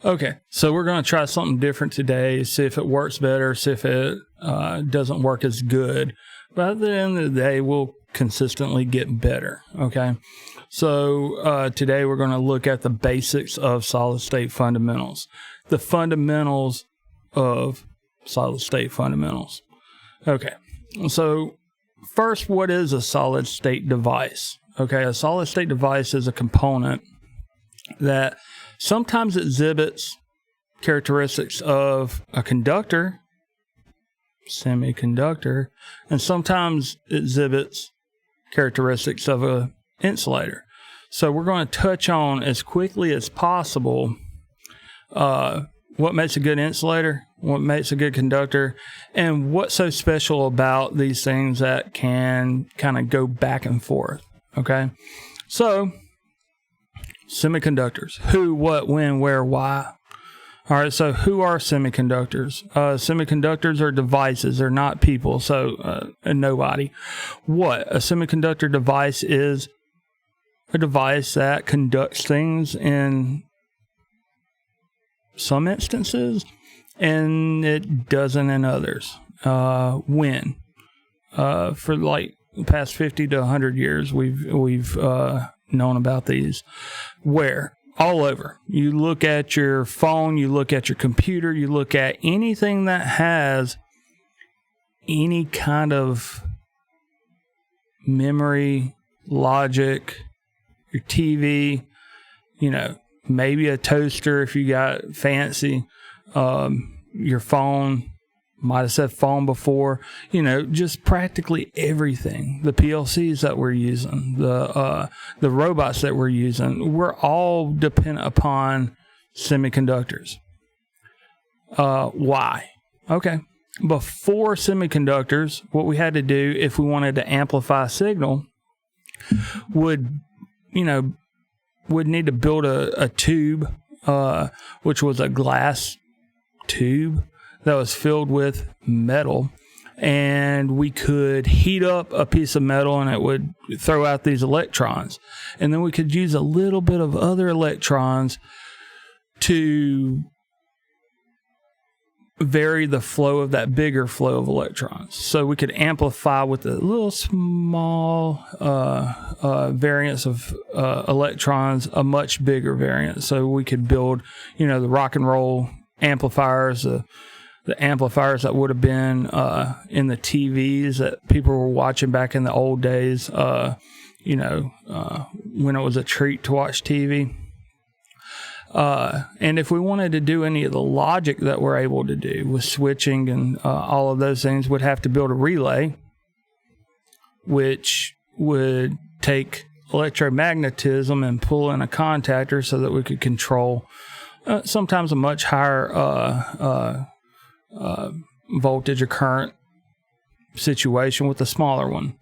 Okay, so we're going to try something different today, see if it works better, see if it doesn't work as good. But at the end of the day, we'll consistently get better, okay? So today we're going to look at the basics of solid-state fundamentals. The fundamentals of solid-state fundamentals. Okay, so first, what is a solid-state device? Okay, a solid-state device is a component that sometimes exhibits characteristics of a conductor, semiconductor, and sometimes exhibits characteristics of an insulator. So we're going to touch on as quickly as possible what makes a good insulator, what makes a good conductor, and what's so special about these things that can kind of go back and forth. Okay, so semiconductors. Who, what, when, where, why. All right, so who are semiconductors? Semiconductors are devices. They're not people, so nobody. What? A semiconductor device is a device that conducts things in some instances, and it doesn't in others. When? For like the past 50 to 100 years, we've known about these. Where? All over. You look at your phone, you look at your computer, you look at anything that has any kind of memory, logic, your TV, maybe a toaster if you got fancy, your phone. Might have said phone before, just practically everything. The PLCs that we're using, the robots that we're using, we're all dependent upon semiconductors. Why? Okay. Before semiconductors, what we had to do if we wanted to amplify a signal would need to build a tube, which was a glass tube that was filled with metal, and we could heat up a piece of metal and it would throw out these electrons, and then we could use a little bit of other electrons to vary the flow of that bigger flow of electrons. So we could amplify with a little small variance of electrons, a much bigger variance. So we could build, the rock and roll amplifiers, the amplifiers that would have been in the TVs that people were watching back in the old days, when it was a treat to watch TV. And if we wanted to do any of the logic that we're able to do with switching and all of those things, we'd have to build a relay, which would take electromagnetism and pull in a contactor so that we could control sometimes a much higher voltage or current situation with a smaller one.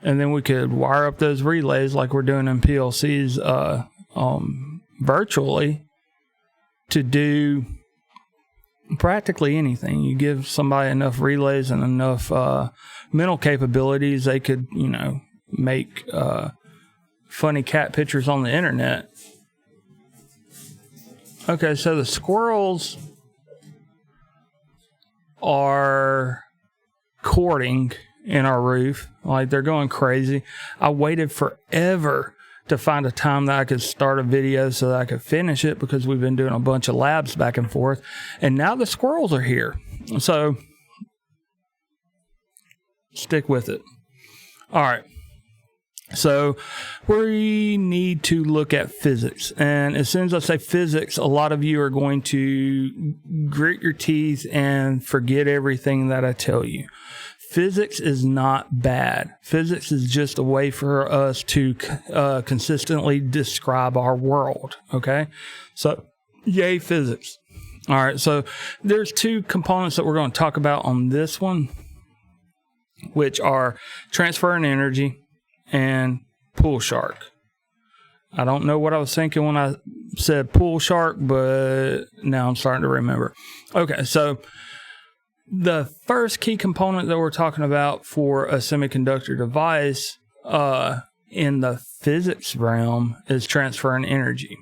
And then we could wire up those relays like we're doing in PLCs virtually to do practically anything. You give somebody enough relays and enough mental capabilities, they could, make funny cat pictures on the internet. Okay, so the squirrels are courting in our roof. Like, they're going crazy. I waited forever to find a time that I could start a video so that I could finish it, because we've been doing a bunch of labs back and forth, and now the squirrels are here. So stick with it. All right. So we need to look at physics. And as soon as I say physics, a lot of you are going to grit your teeth and forget everything that I tell you. Physics is not bad. Physics is just a way for us to consistently describe our world. Okay? So, yay, physics. All right. So there's two components that we're going to talk about on this one, which are transferring energy and pool shark. I don't know what I was thinking when I said pool shark, but now I'm starting to remember. Okay, so the first key component that we're talking about for a semiconductor device in the physics realm is transferring energy.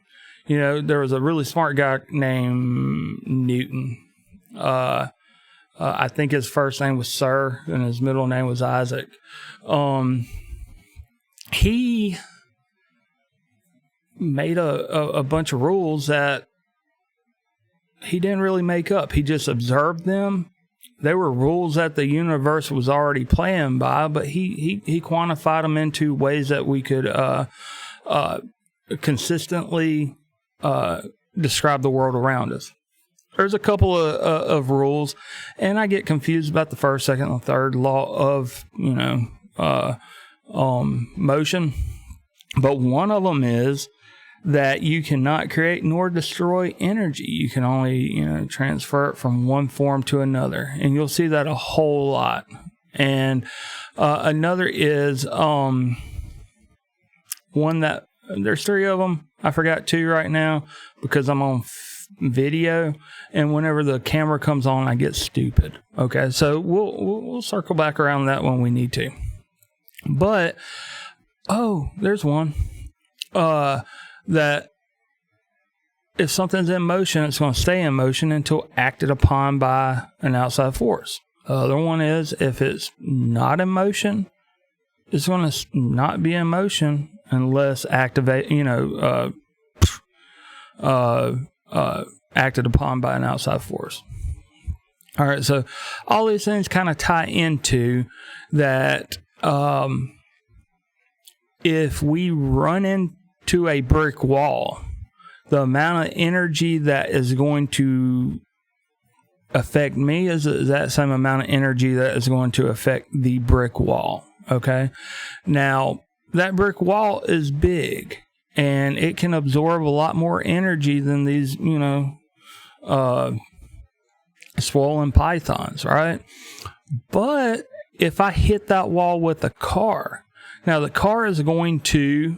You know, there was a really smart guy named Newton. I think his first name was Sir, and his middle name was Isaac. He made a bunch of rules that he didn't really make up. He just observed them. They were rules that the universe was already playing by, but he quantified them into ways that we could consistently describe the world around us. There's a couple of rules, and I get confused about the first, second, and third law of motion. But one of them is that you cannot create nor destroy energy. You can only, transfer it from one form to another. And you'll see that a whole lot. And another is one that, there's three of them. I forgot two right now because I'm on video. And whenever the camera comes on, I get stupid. Okay, so we'll circle back around that when we need to. But, there's one. That if something's in motion, it's going to stay in motion until acted upon by an outside force. The other one is if it's not in motion, it's going to not be in motion unless acted upon by an outside force. All right, so all these things kind of tie into that. If we run into a brick wall, the amount of energy that is going to affect me is that same amount of energy that is going to affect the brick wall. Okay. Now, that brick wall is big and it can absorb a lot more energy than these, swollen pythons, right? But if I hit that wall with a car, now the car is going to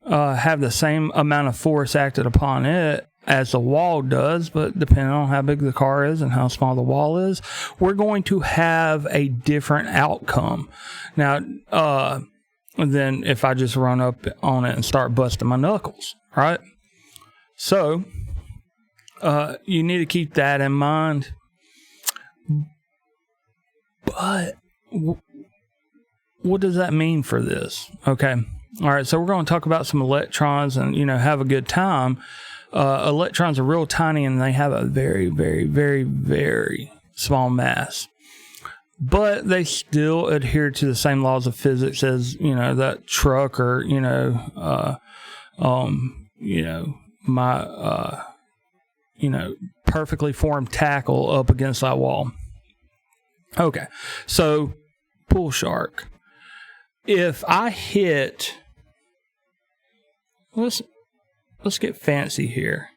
have the same amount of force acted upon it as the wall does, but depending on how big the car is and how small the wall is, we're going to have a different outcome. Now, than if I just run up on it and start busting my knuckles, right? So, you need to keep that in mind. But what does that mean for this? Okay. All right. So we're going to talk about some electrons and, have a good time. Electrons are real tiny and they have a very, very, very, very small mass. But they still adhere to the same laws of physics as, that truck or, my, perfectly formed tackle up against that wall. Okay. So pool shark. If I hit, let's get fancy here.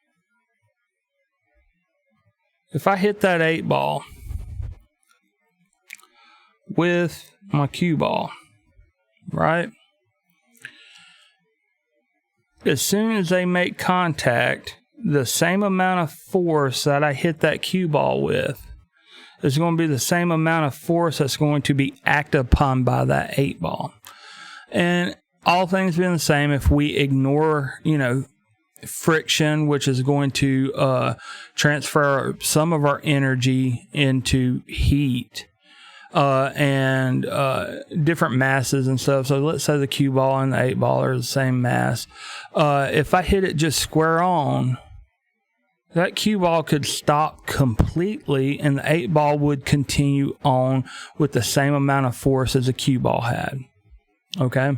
If I hit that 8 ball with my cue ball, right? As soon as they make contact, the same amount of force that I hit that cue ball with is going to be the same amount of force that's going to be acted upon by that 8 ball. And all things being the same, if we ignore, friction, which is going to transfer some of our energy into heat and different masses and stuff. So let's say the cue ball and the 8 ball are the same mass. If I hit it just square on, that cue ball could stop completely and the 8 ball would continue on with the same amount of force as the cue ball had. Okay?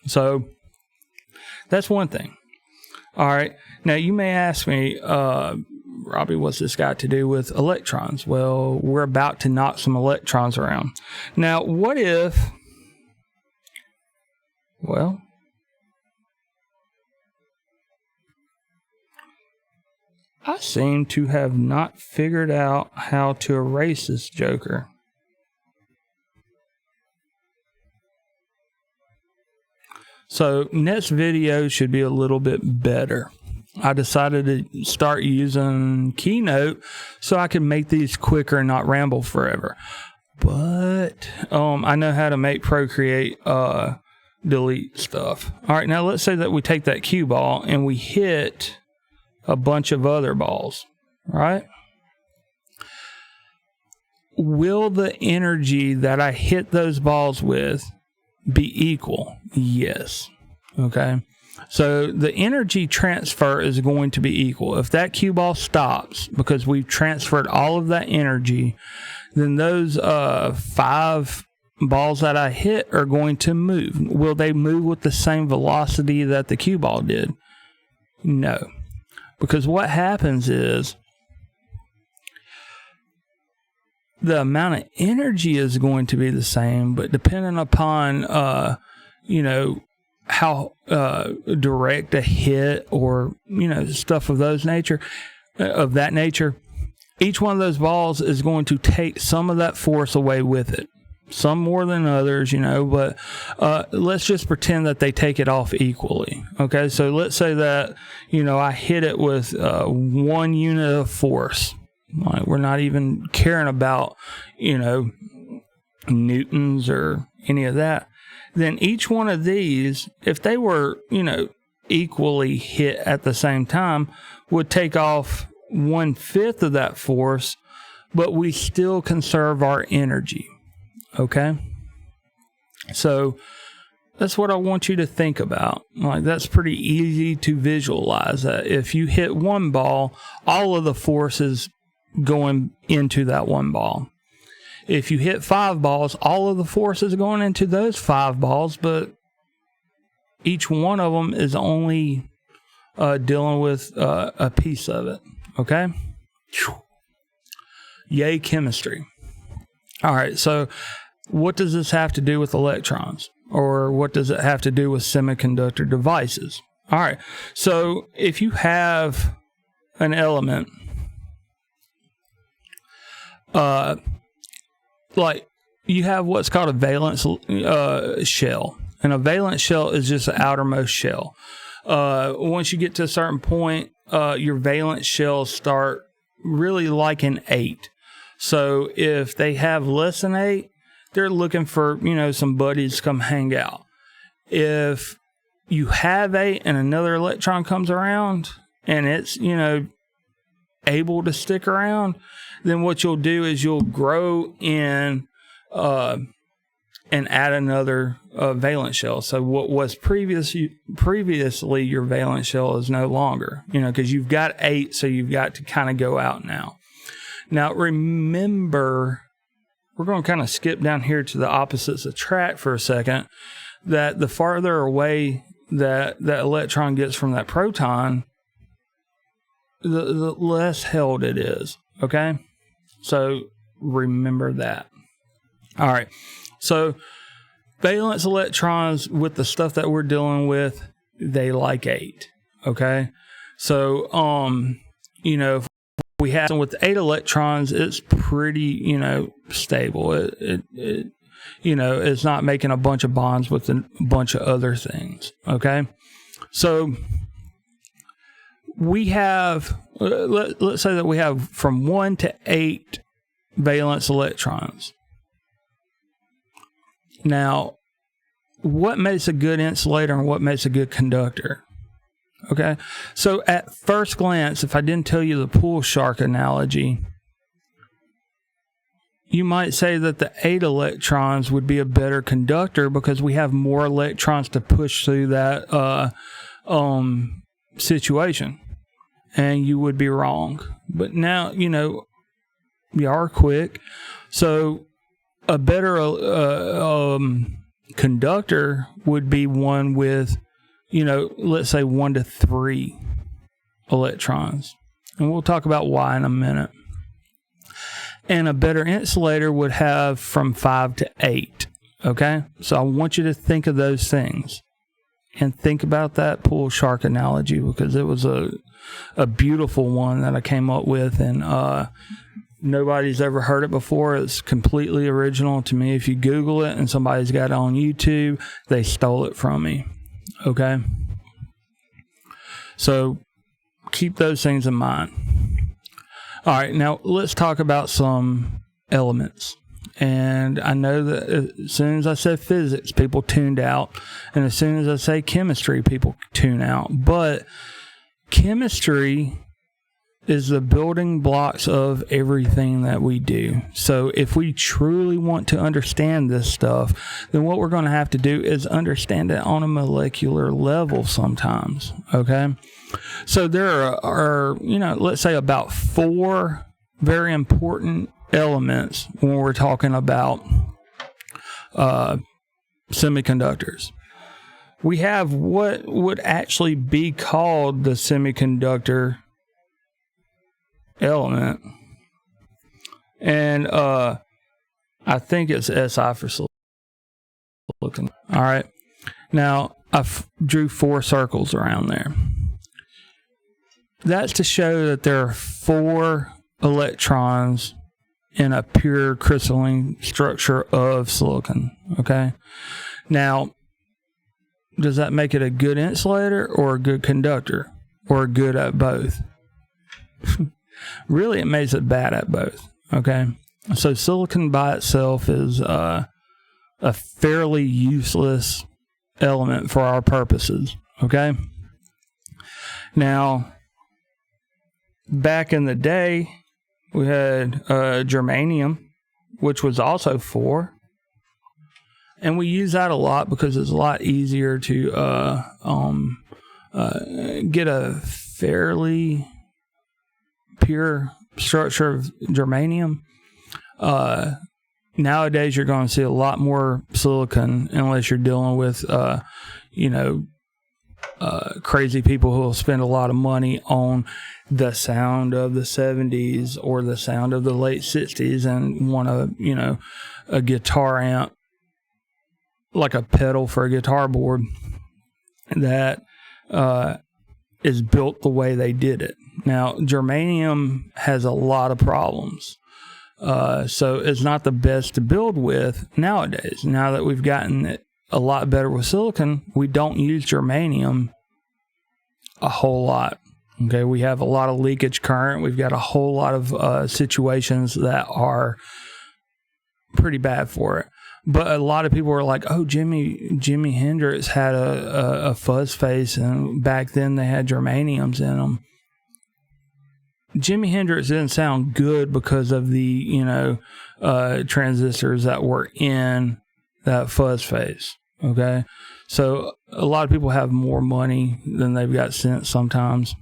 So that's one thing. All right. Now you may ask me, Robbie, what's this got to do with electrons? Well, we're about to knock some electrons around. Now, what if, I seem to have not figured out how to erase this joker. So next video should be a little bit better. I decided to start using Keynote so I can make these quicker and not ramble forever. But I know how to make Procreate delete stuff. All right, now let's say that we take that cue ball and we hit a bunch of other balls, right? Will the energy that I hit those balls with be equal? Yes. Okay. So the energy transfer is going to be equal. If that cue ball stops because we've transferred all of that energy, then those 5 balls that I hit are going to move. Will they move with the same velocity that the cue ball did? No. Because what happens is the amount of energy is going to be the same, but depending upon, how direct a hit or, stuff of that nature, each one of those balls is going to take some of that force away with it. Some more than others, but let's just pretend that they take it off equally. Okay, so let's say that, I hit it with 1 unit of force. Like, we're not even caring about, newtons or any of that. Then each one of these, if they were, equally hit at the same time, would take off 1/5 of that force, but we still conserve our energy. Okay? So that's what I want you to think about. Like, that's pretty easy to visualize that. If you hit one ball, all of the force is going into that one ball. If you hit 5 balls, all of the force is going into those 5 balls, but each one of them is only dealing with a piece of it. Okay? Yay, chemistry. All right, so what does this have to do with electrons? Or what does it have to do with semiconductor devices? All right, so if you have an element, like you have what's called a valence shell. And a valence shell is just the outermost shell. Once you get to a certain point, your valence shells start really like an 8. So if they have less than 8, they're looking for, some buddies to come hang out. If you have 8 and another electron comes around and it's, able to stick around, then what you'll do is you'll grow in and add another valence shell. So what was previously your valence shell is no longer, because you've got 8, so you've got to kind of go out now. Now remember, we're going to kind of skip down here to the opposites attract for a second, that the farther away that electron gets from that proton, the less held it is. Okay? So remember that. All right. So valence electrons, with the stuff that we're dealing with, they like 8. Okay? So, if we have with 8 electrons, it's pretty, stable. It it's not making a bunch of bonds with a bunch of other things. Okay? So we have, let's say that we have from 1 to 8 valence electrons. Now, what makes a good insulator and what makes a good conductor? Okay, so at first glance, if I didn't tell you the pool shark analogy, you might say that the 8 electrons would be a better conductor because we have more electrons to push through that situation. And you would be wrong. But now, you are quick. So a better conductor would be one with, let's say 1 to 3 electrons. And we'll talk about why in a minute. And a better insulator would have from 5 to 8. Okay? So I want you to think of those things. And think about that pool shark analogy, because it was a beautiful one that I came up with, and nobody's ever heard it before. It's completely original to me. If you Google it and somebody's got it on YouTube, they stole it from me. Okay? So keep those things in mind. All right, now let's talk about some elements. And I know that as soon as I said physics, people tuned out. And as soon as I say chemistry, people tune out. But chemistry is the building blocks of everything that we do. So if we truly want to understand this stuff, then what we're going to have to do is understand it on a molecular level sometimes. Okay. So there are, let's say about 4 very important elements when we're talking about semiconductors. We have what would actually be called the semiconductor element, and I think it's Si for silicon. All right, now I drew 4 circles around there. That's to show that there are 4 electrons in a pure crystalline structure of silicon. Okay, now does that make it a good insulator or a good conductor or good at both? Really, it makes it bad at both. Okay, so silicon by itself is a fairly useless element for our purposes. Okay, now back in the day, we had germanium, which was also 4, and we use that a lot because it's a lot easier to get a fairly pure structure of germanium. Nowadays, you're going to see a lot more silicon unless you're dealing with, crazy people who will spend a lot of money on the sound of the 70s or the sound of the late 60s and want a guitar amp, like a pedal for a guitar board that is built the way they did it. Now, germanium has a lot of problems. So it's not the best to build with nowadays. Now that we've gotten it a lot better with silicon, we don't use germanium a whole lot. Okay, we have a lot of leakage current. We've got a whole lot of situations that are pretty bad for it. But a lot of people are like, oh, Jimi Hendrix had a fuzz face, and back then they had germaniums in them. Jimi Hendrix didn't sound good because of the, transistors that were in that fuzz face. Okay. So a lot of people have more money than they've got sense sometimes.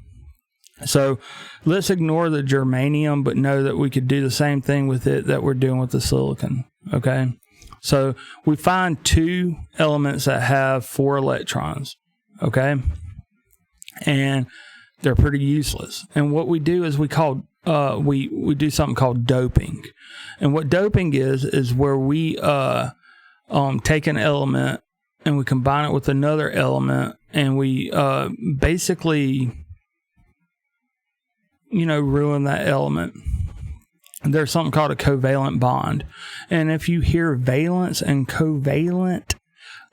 So let's ignore the germanium, but know that we could do the same thing with it that we're doing with the silicon. Okay. So we find 2 elements that have 4 electrons. Okay. And they're pretty useless. And what we do is we do something called doping. And what doping is where we take an element and we combine it with another element, and we basically, ruin that element. There's something called a covalent bond. And if you hear valence and covalent,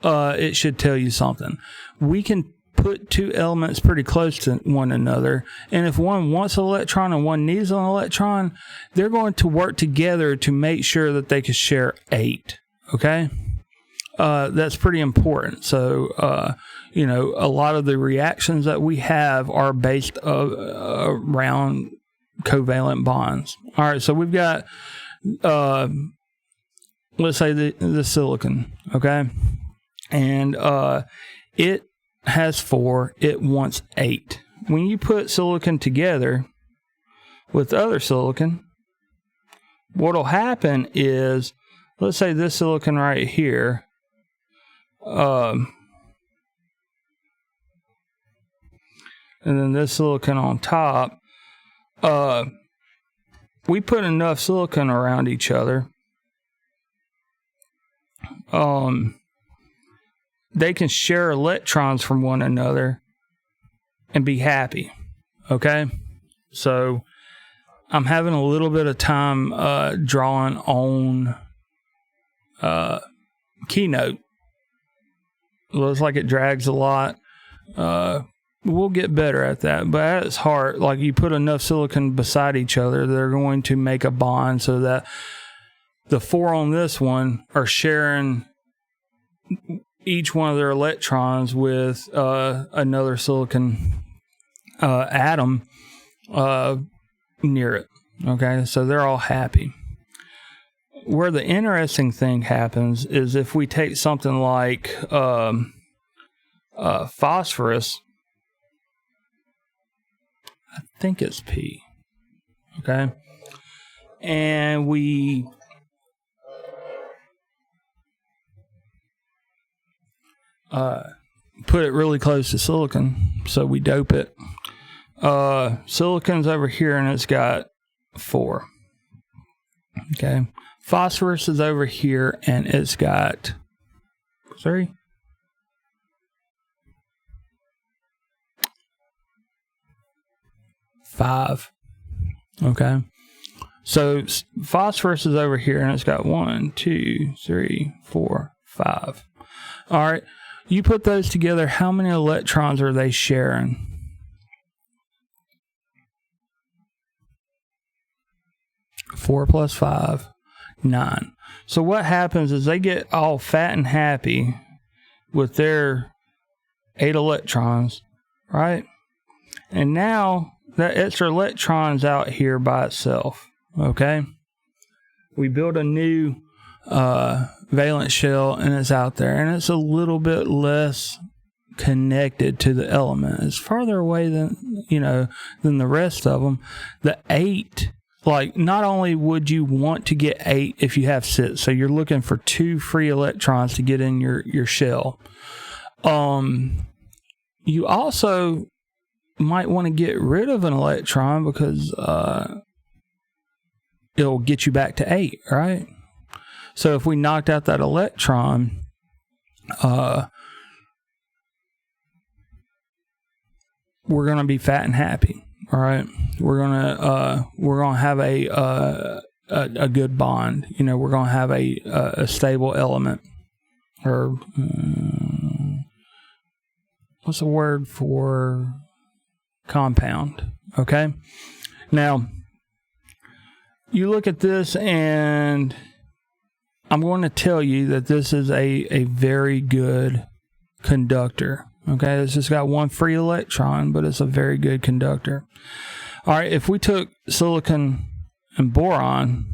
it should tell you something. We can put 2 elements pretty close to one another, and if one wants an electron and one needs an electron, they're going to work together to make sure that they can share 8. Okay, that's pretty important. So a lot of the reactions that we have are based around covalent bonds. All right, so we've got let's say the silicon. Okay, and it has 4, it wants 8. When you put silicon together with other silicon, what'll happen is, let's say this silicon right here, and then this silicon on top, we put enough silicon around each other, they can share electrons from one another and be happy. Okay? So I'm having a little bit of time drawing on Keynote. Looks like it drags a lot. We'll get better at that. But at its heart, like, you put enough silicon beside each other, they're going to make a bond so that the 4 on this one are sharing each one of their electrons with another silicon atom near it. Okay, so they're all happy. Where the interesting thing happens is if we take something like phosphorus, I think it's P, okay, and we put it really close to silicon, so we dope it. Silicon's over here and it's got 4. Okay. Phosphorus is over here and it's got 3. Five. Okay. So phosphorus is over here and it's got 1, 2, 3, 4, 5. All right. You put those together, how many electrons are they sharing? Four plus 5, 9. So what happens is they get all fat and happy with their 8 electrons, right? And now that extra electron's out here by itself, okay? We build a new valence shell and it's out there, and it's a little bit less connected to the element. It's farther away than the rest of them. The 8, like, not only would you want to get 8 if you have 6, so you're looking for 2 free electrons to get in your shell. You also might want to get rid of an electron because it'll get you back to 8, right? So if we knocked out that electron, we're going to be fat and happy. All right, we're gonna have a good bond. We're gonna have a stable element, or what's the word for compound? Okay, now you look at this, and I'm going to tell you that this is a very good conductor. Okay, it's just got 1 free electron, but it's a very good conductor. All right, if we took silicon and boron,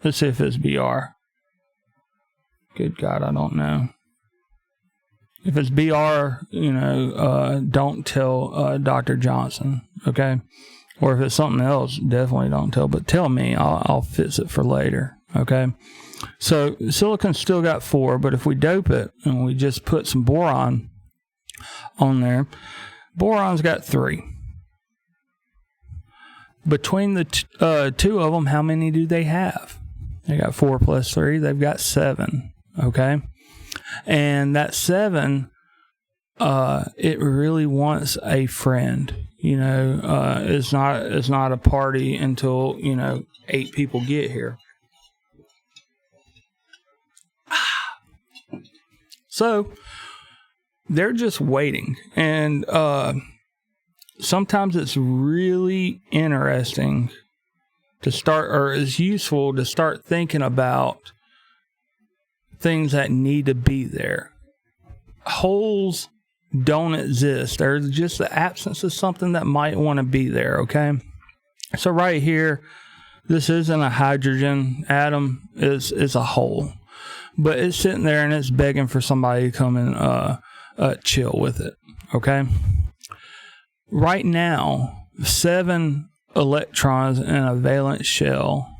let's see if it's Br. Good God, I don't know. If it's Br, don't tell Dr. Johnson, okay? Or if it's something else, definitely don't tell. But tell me, I'll fix it for later, okay? So silicon's still got 4, but if we dope it and we just put some boron on there, boron's got 3. Between the 2 of them, how many do they have? They got 4 plus 3. They've got 7. Okay, and that 7, it really wants a friend. It's not a party until 8 people get here. So they're just waiting, and sometimes it's really interesting to start, or it's useful to start thinking about things that need to be there. Holes don't exist. There's just the absence of something that might want to be there, okay? So right here, this isn't a hydrogen atom, it's a hole. But it's sitting there and it's begging for somebody to come and chill with it, okay? Right now, 7 electrons in a valence shell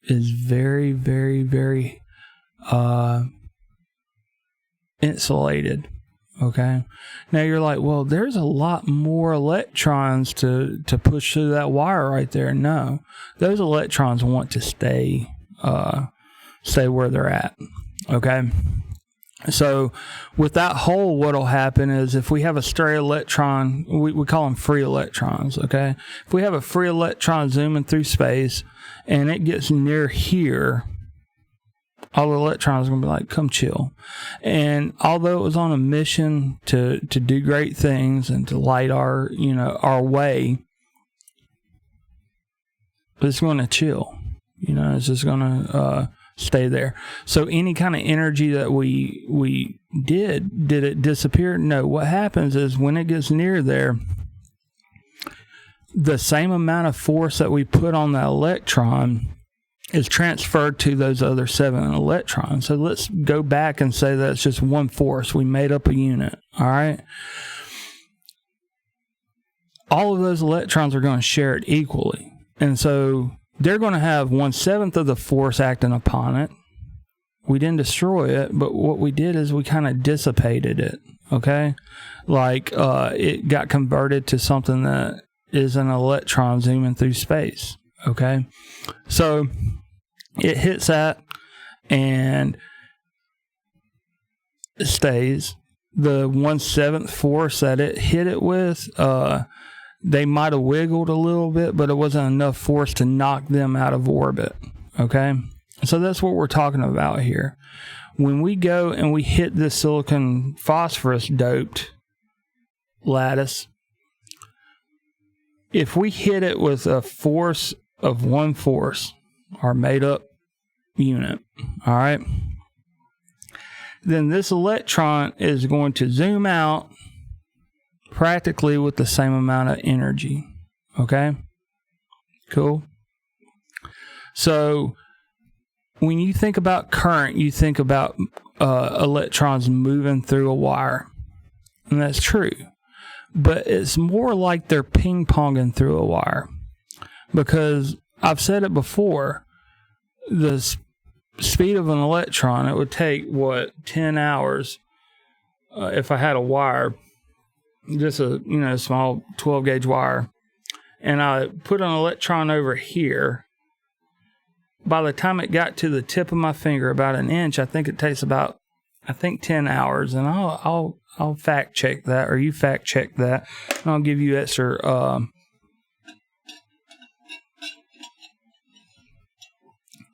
is very, very, very insulated, okay? Now you're like, well, there's a lot more electrons to push through that wire right there. No, those electrons want to stay where they're at, okay? So with that hole, what'll happen is if we have a stray electron, we call them free electrons, okay? If we have a free electron zooming through space and it gets near here, all the electrons are going to be like, come chill. And although it was on a mission to do great things and to light our way, it's going to chill, It's just going to stay there. So any kind of energy that we did it disappear? No. What happens is when it gets near there, the same amount of force that we put on that electron is transferred to those other 7 electrons. So let's go back and say that it's just one force. We made up a unit. All right. All of those electrons are going to share it equally. And so they're going to have 1/7 of the force acting upon it. We didn't destroy it, but what we did is we kind of dissipated it. Okay. Like, it got converted to something that is an electron zooming through space. Okay. So it hits that and it stays. The 1/7 force that it hit it with, they might have wiggled a little bit, but it wasn't enough force to knock them out of orbit. Okay. So that's what we're talking about here. When we go and we hit this silicon phosphorus doped lattice, if we hit it with a force of 1 force, our made up unit, all right, then this electron is going to zoom out practically with the same amount of energy. Okay? Cool. So when you think about current, you think about electrons moving through a wire. And that's true. But it's more like they're ping-ponging through a wire. Because I've said it before, the speed of an electron, it would take, 10 hours if I had a wire, just a small 12-gauge wire, and I put an electron over here. By the time it got to the tip of my finger, about an inch, I think it takes about 10 hours, and I'll fact check that, or you fact check that, and I'll give you extra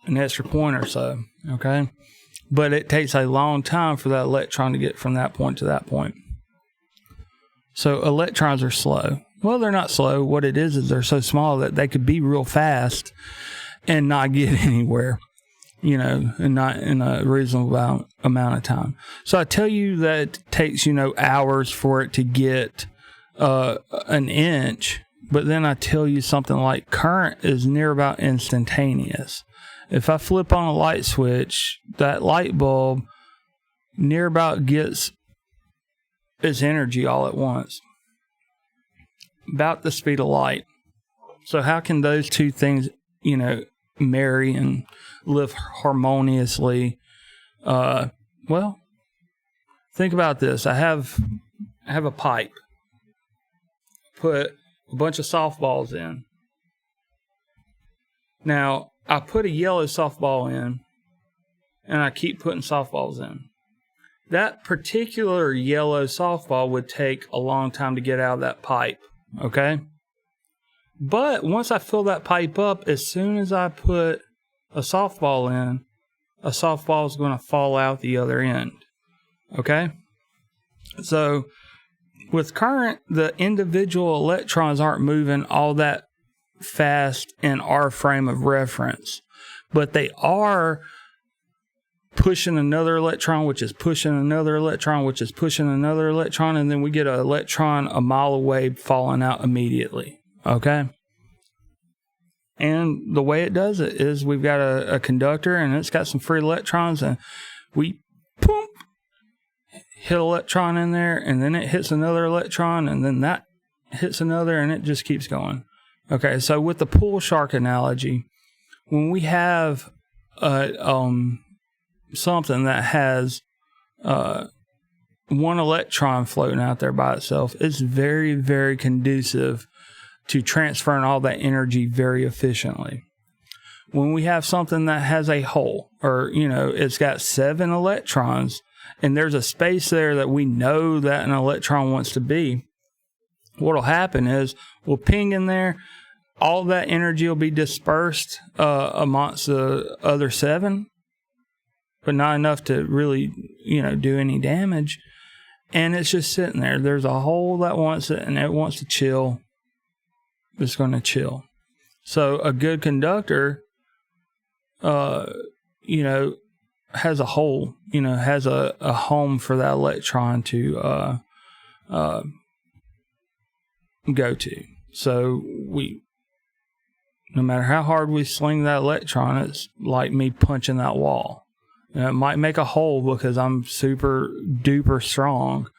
an extra point or so. Okay, but it takes a long time for that electron to get from that point to that point. So electrons are slow. Well, they're not slow. What it is they're so small that they could be real fast and not get anywhere, and not in a reasonable amount of time. So I tell you that it takes, hours for it to get an inch, but then I tell you something like current is near about instantaneous. If I flip on a light switch, that light bulb near about gets its energy all at once, about the speed of light. So how can those two things, marry and live harmoniously? Well, think about this. I have a pipe. Put a bunch of softballs in. Now, I put a yellow softball in, and I keep putting softballs in. That particular yellow softball would take a long time to get out of that pipe, okay? But once I fill that pipe up, as soon as I put a softball in, a softball is going to fall out the other end, okay? So with current, the individual electrons aren't moving all that fast in our frame of reference, but they are pushing another electron, which is pushing another electron, which is pushing another electron, and then we get an electron a mile away falling out immediately. Okay? And the way it does it is we've got a conductor, and it's got some free electrons, and we boom, hit an electron in there, and then it hits another electron, and then that hits another, and it just keeps going. Okay, so with the pool shark analogy, when we have something that has one electron floating out there by itself, it's very, very conducive to transferring all that energy very efficiently. When we have something that has a hole, or, it's got 7 electrons, and there's a space there that we know that an electron wants to be, what'll happen is we'll ping in there, all that energy will be dispersed amongst the other 7, but not enough to really, do any damage. And it's just sitting there. There's a hole that wants it, and it wants to chill. It's going to chill. So a good conductor you know, has a hole, you know, has a home for that electron to go to. So no matter how hard we sling that electron, it's like me punching that wall. You know, it might make a hole because I'm super duper strong,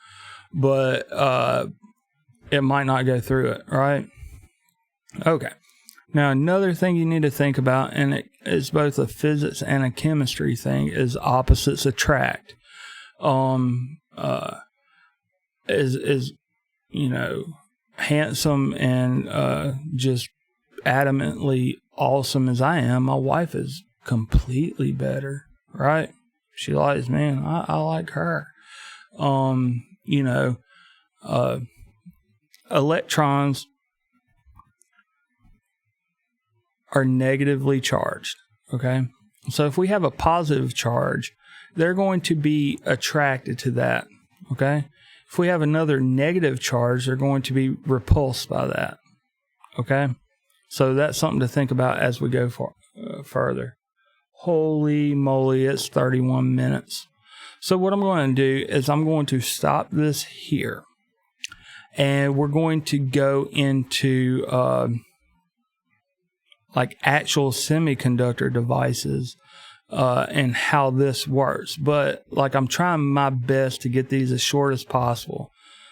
but it might not go through it, right? Okay. Now, another thing you need to think about, and it's both a physics and a chemistry thing, is opposites attract. Is you know, handsome and just adamantly awesome as I am, my wife is completely better, right? She likes me, and I like her. You know, electrons are negatively charged, okay? So if we have a positive charge, they're going to be attracted to that, okay? If we have another negative charge, they're going to be repulsed by that, okay? So that's something to think about as we go further. Holy moly, it's 31 minutes. So what I'm going to do is I'm going to stop this here, and we're going to go into like actual semiconductor devices and how this works. But like, I'm trying my best to get these as short as possible.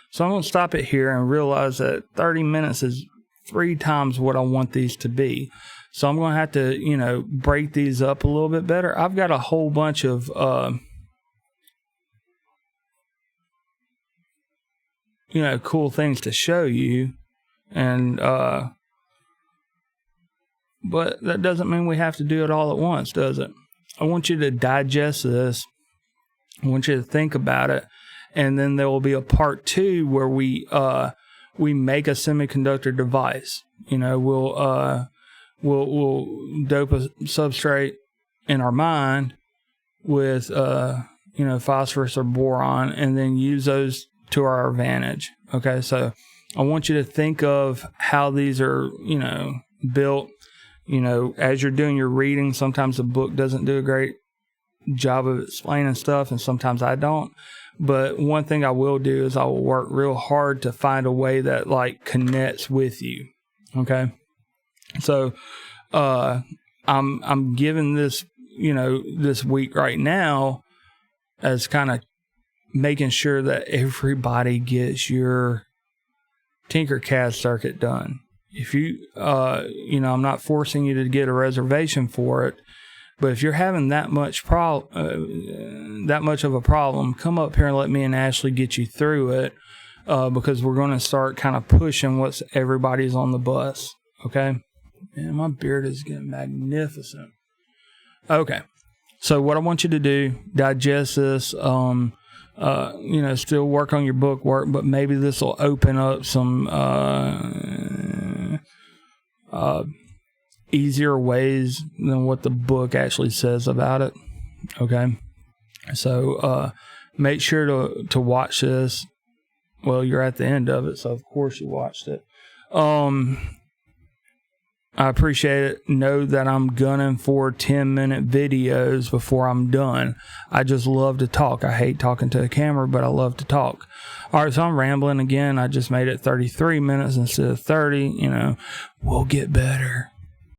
So I'm going to stop it here and realize that 30 minutes is 3 times what I want these to be. So I'm going to have to, you know, break these up a little bit better. I've got a whole bunch of, you know, cool things to show you. And, but that doesn't mean we have to do it all at once, does it? I want you to digest this. I want you to think about it. And then there will be a part 2 where we make a semiconductor device. You know, we'll dope a substrate in our mind with, you know, phosphorus or boron, and then use those to our advantage. Okay. So I want you to think of how these are, you know, built. You know, as you're doing your reading, sometimes the book doesn't do a great job of explaining stuff, and sometimes I don't. But one thing I will do is I will work real hard to find a way that like connects with you. Okay. So, I'm giving this, you know, this week right now as kind of making sure that everybody gets your Tinkercad circuit done. If you, you know, I'm not forcing you to get a reservation for it, but if you're having that much of a problem, come up here and let me and Ashley get you through it, because we're going to start kind of pushing what's everybody's on the bus. Okay. Man, my beard is getting magnificent. Okay. So what I want you to do, digest this, you know, still work on your book work, but maybe this will open up some, easier ways than what the book actually says about it. Okay. So, make sure to watch this. Well, you're at the end of it, so of course you watched it. I appreciate it. Know that I'm gunning for 10-minute videos before I'm done. I just love to talk. I hate talking to a camera, but I love to talk. All right, so I'm rambling again. I just made it 33 minutes instead of 30. You know, we'll get better.